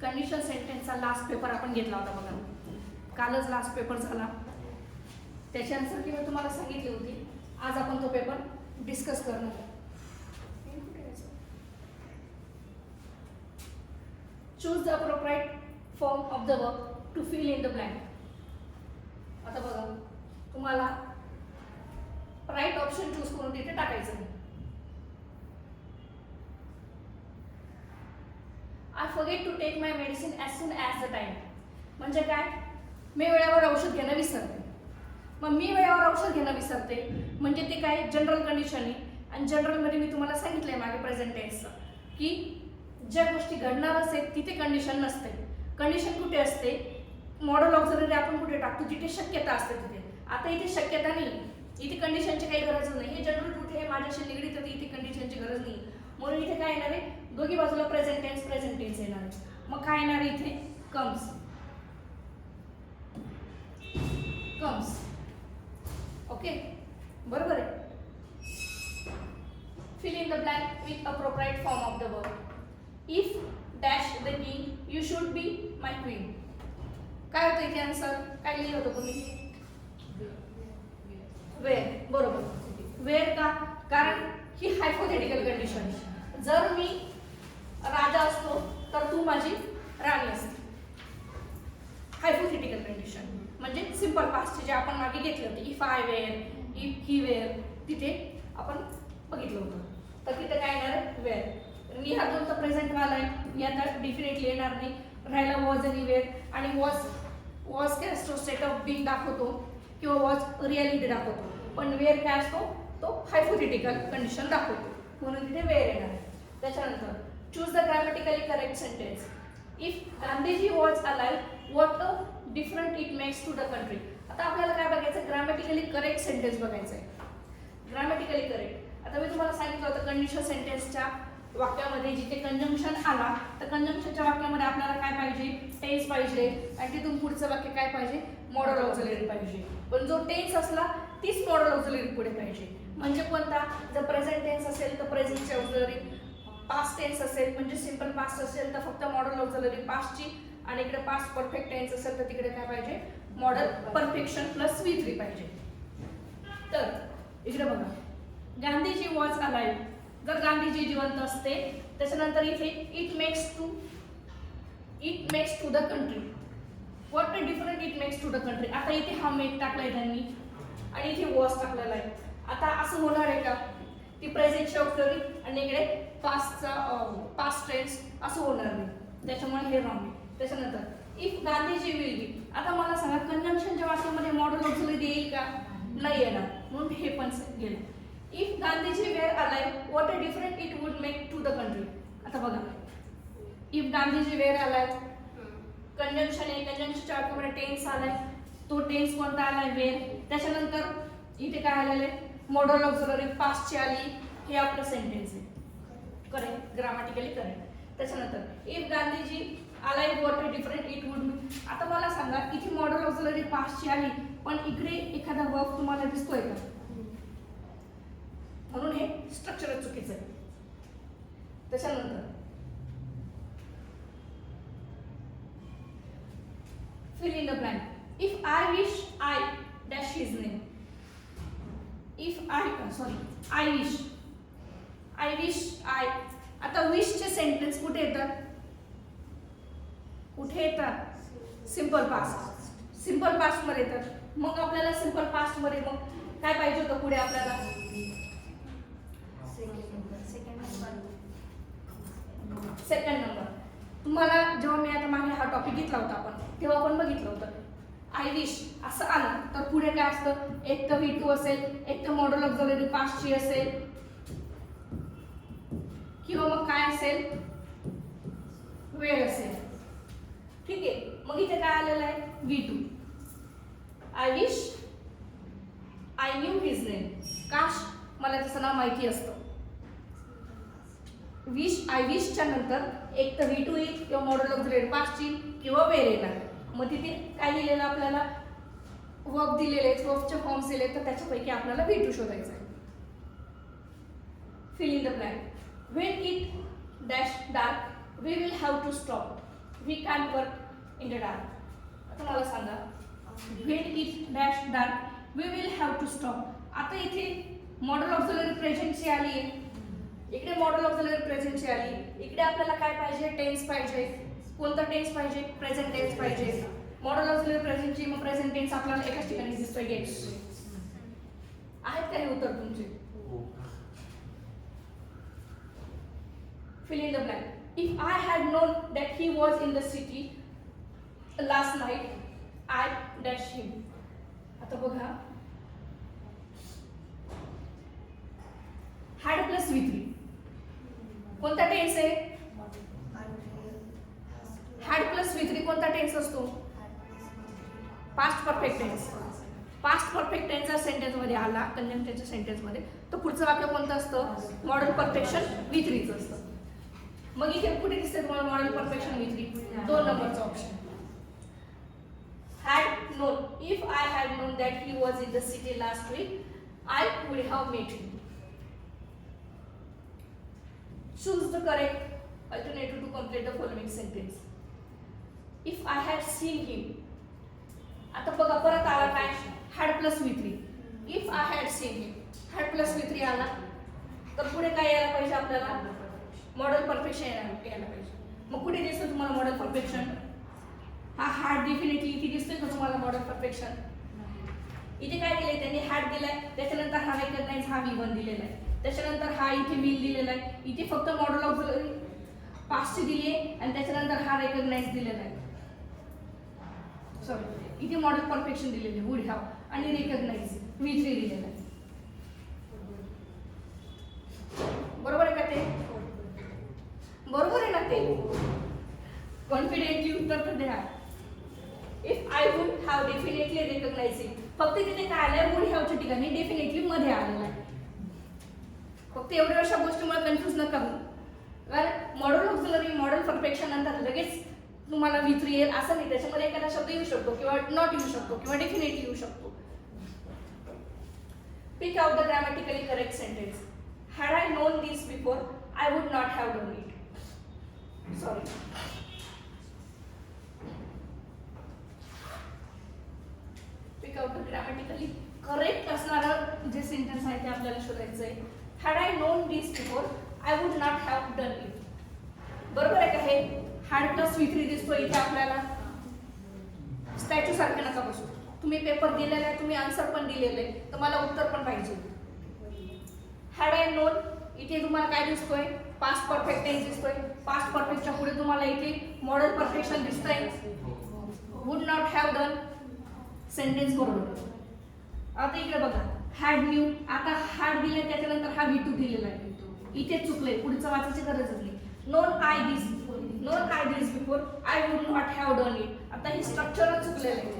Condition सेंटेन्सचा last paper आपण घेतला होता बघा, कालच लास्ट पेपर झाला. त्याची आन्सर की मी तुम्हाला सांगितली होती. आज आपण तो पेपर डिस्कस करणार. Choose the appropriate form of the verb to fill in the blank. आता बघा तुम्हाला राईट ऑप्शन चूज करून तिथे टाकायचं. I forget to take my medicine as soon as the time. म्हणजे काय, मी वेळेवर औषध घेणं विसरते. मग मी वेळेवर औषध घेणं विसरते म्हणजे ते काय जनरल कंडिशन आहे. आणि जनरलमध्ये मी तुम्हाला सांगितलंय मागे प्रेझेंट टेन्सचं की ज्या गोष्टी घडणार असेल तिथे कंडिशन नसते. कंडिशन कुठे असते, मॉडल ऑक्झिलरी आपण कुठे टाकतो जिथे शक्यता असते तिथे. आता इथे शक्यता नाही, इथे कंडिशनची काही गरज नाही. हे जनरल कुठे आहे माझ्याशी निगडीत तर इथे कंडिशनची गरज नाही. म्हणून इथे काय येणार आहे, दोघी बाजूला प्रेझेंट टेन्स येणार आहे. मग काय येणार आहे इथे, कम्स. ओके, बरोबर आहे. Fill in the blank with appropriate form of the verb. If dash the king you should be my queen. काय होतं इथे आन्सर, काय लिहिलं होतं तुम्ही, वेअर. बरोबर, वेअर का, कारण ही हायपोथेटिकल कंडिशन. जर मी राजा असतो तर तू माझी राणी असते. हायपोथेटिकल कंडिशन म्हणजे सिंपल पास्टचे जे आपण मागे घेतले होते, if I were, if he were, तिथे आपण बघितलं होतं. तर तिथे काय येणार आहे, वेअर. मी हा दोन तर प्रेझेंट वाला आहे, यात डेफिनेटली येणार नाही. राहायला वॉज आणि वेअर, आणि वॉज काय असतो, स्टेट ऑफ बिंग दाखवतो किंवा वॉज रियालिटी दाखवतो. पण वेअर काय असतो, तो हायपोथेटिकल कंडिशन दाखवतो, म्हणून तिथे वेअर येणार आहे. त्याच्यानंतर choose the grammatically correct sentence. If Gandhiji was alive what a different it makes to the country. आता आपल्याला काय बघायचं, ग्रॅमॅटिकली करेक्ट सेंटेन्स बघायचं आहे. Grammatically correct. आता मी तुम्हाला सांगितलं होतं कंडिशन सेंटेन्सच्या वाक्यामध्ये जिथे कंजंक्शन आला तर कंजंक्शनच्या वाक्यामध्ये आपल्याला काय पाहिजे, टेन्स पाहिजे, आणि तिथून पुढचं वाक्य काय पाहिजे, मॉडल ऑक्झिलरी पाहिजे. पण जो टेन्स असला तीच मॉडल ऑक्झिलरी पुढे पाहिजे. म्हणजे कोणता, जर प्रेझेंट टेन्स असेल तर प्रेझेंटची ऑक्झिलरी, पास्ट टेन्स असेल म्हणजे सिंपल पास्ट असेल तर फक्त मॉडल ऑक्झिलरी पास्टची, आणि इकडे पास्ट परफेक्ट टेन्स असेल तर तिकडे काय पाहिजे, मॉडल परफेक्शन प्लस V3 पाहिजे. तर इकडे बघा, गांधीजी वॉज अलाइव्ह. जर गांधीजी जिवंत असते, त्याच्यानंतर इथे it makes to the country. What a different it makes to the country. आता इथे हा मेक टाकलाय त्यांनी आणि इथे वॉज टाकलेला आहे. आता असं होणार आहे का, ती प्रेझेंटची ऑक्झिलरी आणि इकडे पास्ट टेन्स, असं होणार नाही. त्याच्यामुळे हे रॉंग आहे. त्याच्यानंतर इफ गांधीजी विल बी. आता मला सांगा कंजंक्शनच्या वाक्यामध्ये मॉडल ऑक्झिलरी येईल का, नाही येणार, म्हणून हे पण गेलं. If Gandhiji were alive what a different it would make to the country. आता बघा, if Gandhiji were alive, conjunction आहे, कंजंक्शनच्या वाक्यामध्ये टेन्स आलाय, तो टेन्स कोणता आलाय, वेअर. त्याच्यानंतर इथे काय आलेलं आहे, मॉडल ऑक्झिलरी पास्टची आली, हे आपलं सेंटेन्स आहे. Correct, grammatically correct. त्याच्यानंतर if Gandhiji alive what a different it would. आता मला सांगा इथे मॉडल ऑक्झिलरी पास्टची आली, पण इकडे एखादा वर्ब तुम्हाला दिसतोय का, म्हणून हे स्ट्रक्चर चुकीचं आहे. त्याच्यानंतर fill in the blank. If I wish I dash his name. If I wish I. आता विशचे सेंटेन्स कुठे येतात, सिंपल पास्ट मध्ये येतात. मग आपल्याला सिंपल पास्ट मध्ये मग काय पाहिजे होतं पुढे आपल्याला, सेकंड नंबर. तुम्हाला जेव्हा मी आता मागे हा टॉपिक घेतला होता आपण, तेव्हा आपण बघितलं होतं आय विश असं आलं तर पुढे काय असतं, एक तर V2 असेल, एक तर मॉडल ऑक्झिलरी पास्टची असेल, किंवा मग काय असेल, वेळ असेल. ठीक आहे, मग इथे काय आलेलं आहे, V2. I wish I new his name. काश मला त्याचं नाव माहिती असतं. आय विशच्या नंतर एक तर V2 येईल किंवा मॉडल ऑक्झिलरी पास्टची किंवा वेळ येणार. मग तिथे काय दिलेलं आपल्याला, वर्ब दिलेले आहेत, वर्बचे फॉर्म्स दिले, तर त्याच्यापैकी आपल्याला V2 शोधायचं आहे. Fill in the blank. When it dash dark we will have to stop. We can work in the dark. आता मला सांगा, when it dash dark we will have to stop. आता इथे मॉडल ऑक्झिलरी प्रेझेंटची आली आहे, इकडे मॉडल ऑक्झिलरी प्रेझेंटची आली, इकडे आपल्याला काय पाहिजे, टेन्स पाहिजे. कोणता टेन्स पाहिजे, प्रेझेंट टेन्स पाहिजे. मॉडल ऑक्झिलरी प्रेझेंटची मग प्रेझेंट टेन्स आपल्याला एकाच ठिकाणी दिसतोय गेट्स. आहेत का हे उत्तर तुमचे? fill in the blank. If I had known that he was in the city last night, I dash him. आता बघा, had plus V3 कोणता टेन्स आहे? had plus V3 कोणता टेन्स असतो? Past perfect tense. Past perfect टेन्सचा sentence मध्ये आला, कंजंक्शनच्या sentence मध्ये, तर पुढचं वाक्य कोणतं असतं? मॉडल परफेक्शन V3 चं असतं. मग इथे कुठे दिसते तुम्हाला मॉडल परफेक्शन V3? 2 नंबरचा option. had known, if I had known that he was in the city last week, I would have met him. Choose the correct alternative to complete the following sentence. If I had seen him. आता बघा परत आला काय? had plus V3. If I had seen him, had plus V3 आला, तर पुढे काय यायला पाहिजे आपल्याला? मॉडल परफेक्शन यायला पाहिजे. मग कुठे दिसतं तुम्हाला मॉडल परफेक्शन? हा हॅड डेफिनेटली इथे दिसतोय का तुम्हाला मॉडल परफेक्शन? इथे काय दिलंय त्यांनी? हॅड दिलाय, त्याच्यानंतर हा रेकग्नाइज हा V1 दिलेला आहे, त्याच्यानंतर हा इथे विल दिलेला आहे, इथे फक्त मॉडल ऑक्झिलरी पास्टची दिली आहे आणि त्याच्यानंतर हा रेकग्नाइज दिलेला आहे. सॉरी, इथे मॉडल परफेक्शन दिलेले वुड हॅव आणि रेकग्नाइज V3 दिलेला आहे. बरोबर आहे का ते? बरोबर आहे ना ते? कॉन्फिडेंटली उत्तर तर द्या. If I would have definitely recognising, फक्त तिथे काय आलंय? वुड हॅवच्या ठिकाणी डेफिनेटली मध्ये आलेलं आहे. फक्त एवढ्या अशा गोष्टीमुळे कन्फ्यूज नका होऊ. कारण मॉडल ऑक्झिलरी मॉडल परफेक्शन नंतर लगेच तुम्हाला V3 येईल असं नाही, त्याच्यामध्ये एखादा शब्द येऊ शकतो किंवा नॉट येऊ शकतो किंवा डेफिनेटली येऊ शकतो. Pick out the grammatically correct sentence. Had I known this before I would not have done it. Sorry, pick out the grammatically correct असणारं जे सेंटेन्स आहे ते आपल्याला शोधायचं आहे. Had I known this before I would not have done it. बरोबर आहे का हे? हॅड प्लस V3 दिसतो इथे आपल्याला. स्टॅच्यू सारखे नका बसू. तुम्ही पेपर दिलेला आहे, तुम्ही आन्सर पण दिलेलं आहे, तर मला उत्तर पण पाहिजे. हॅड आय नोन इथे तुम्हाला काय दिसतोय? पास्ट परफेक्ट टेन्स दिसतोय. पास्ट परफेक्टच्या पुढे तुम्हाला इथे मॉडल परफेक्शन दिसतंय. Would not have done sentence बरोबर. आता इकडे बघा, हॅड न्यू, आता हॅड दिले त्याच्यानंतर हा V2 दिलेला आहे, इथे चुकलंय, पुढचं वाचायची गरजच नाही. Non I this before I would not have done it. आता ही स्ट्रक्चरच चुकलेलं आहे.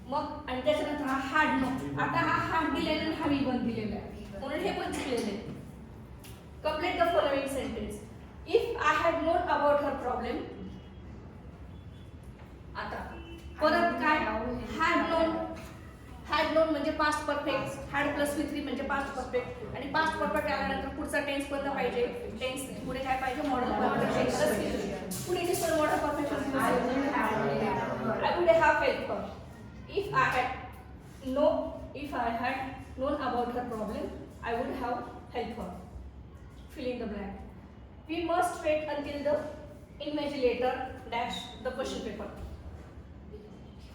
मग आणि त्याच्यानंतर हा हॅड नो, आता हा हॅड दिलेला आणि हा V1 दिलेला आहे, म्हणून हे पण चुकलेलं आहे. Complete the following sentence. If I had non about her problem. आता परत काय? हॅड नोन म्हणजे past perfect, had plus V3 म्हणजे पास्ट परफेक्ट, आणि पास्ट परफेक्ट आल्यानंतर पुढचा टेन्स कोणता पाहिजे? टेन्स पुढे काय पाहिजे? Model perfect. पुढे दिसतं model perfect. I would have help her. If I had known about her problem, I would have helped her. Fill in the blank. We must wait until the invigilator dash the question paper.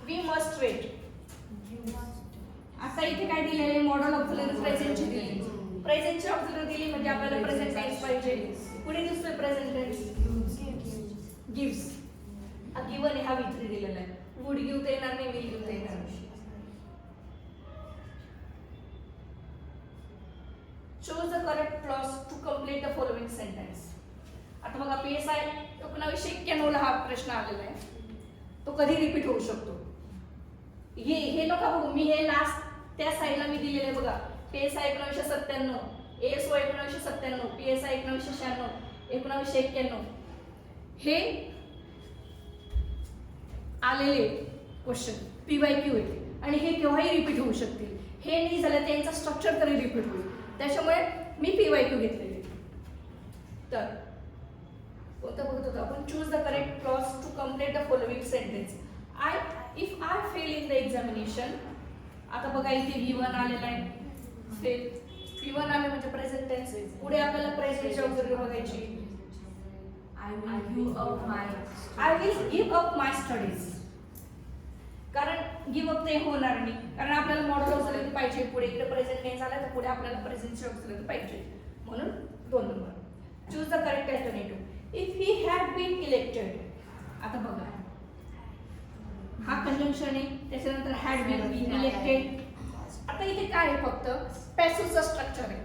We must wait. आता इथे काय दिलेले? Modal auxiliary प्रेझेंटची दिली. प्रेझेंटची auxiliary दिली म्हणजे आपल्याला present tense पाहिजे. पुढे दिसतोय प्रेझेंट टेन्स. गिव्स. गिव्हन हा V3 दिलेला आहे. वुड गिव्ह येणार नाही, विल गिव्ह येणार नाही. Choose the correct clause to complete the following sentence. आता बघा, PSI 1991 ला हा प्रश्न आलेला आहे, तो कधी रिपीट होऊ शकतो. हे नका बघू, मी हे लास्ट त्या साईडला मी दिलेले बघा. PSI 1997, ASO 1997, PSI 1996, 1991 हे आलेले क्वेश्चन PYQ आहे आणि हे केव्हाही रिपीट होऊ शकतील. हे नाही झालं त्यांचा स्ट्रक्चर तरी रिपीट होईल, त्याच्यामुळे मी PYQ घेतलेले. तर कोणतं बघत होतो आपण? Choose the correct clause to complete the following sentence. If I fail in the examination. आता बघा इथे V1 आलेला आहे. फेल V1 आले म्हणजे प्रेझेंट टेन्स आहे. पुढे आपल्याला प्रेझेंटचे वगैरे बघायची. I will give up my studies. कारण गिव्ह अप ते होणार नाही, कारण आपल्याला मॉडल ऑक्झिलरी पाहिजे. पुढे इकडे प्रेझेंट टेन्स आला तर पुढे आपल्याला प्रेझेंटचे ऑक्झिलरी पाहिजे. म्हणून 2 number. Choose the correct alternative. If he had been elected. आता बघा हा कंजंक्शन आहे, त्याच्यानंतर हॅड बीन इलेक्टेड. आता इथे काय आहे? फक्त पॅसिव्हचं स्ट्रक्चर आहे.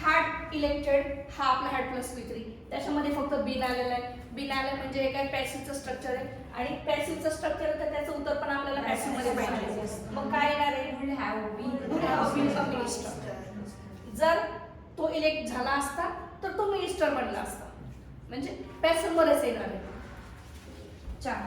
हॅड इलेक्टेड हा आपला हॅड प्लस V3, त्याच्यामध्ये फक्त बीन आलेला आहे. बीन आलं म्हणजे काय? पॅसिव्हचं स्ट्रक्चर आहे, आणि पॅसिव्हचं स्ट्रक्चर तर त्याचं उत्तर पण आपल्याला पॅसिव्ह मध्ये पाहिजे. मग काय येणार आहे? Would have Would have been a minister. जर तो इलेक्ट झाला असता तर तो मिनिस्टर बनला असता, म्हणजे पॅसिव्ह मध्येच येणार आहे. 4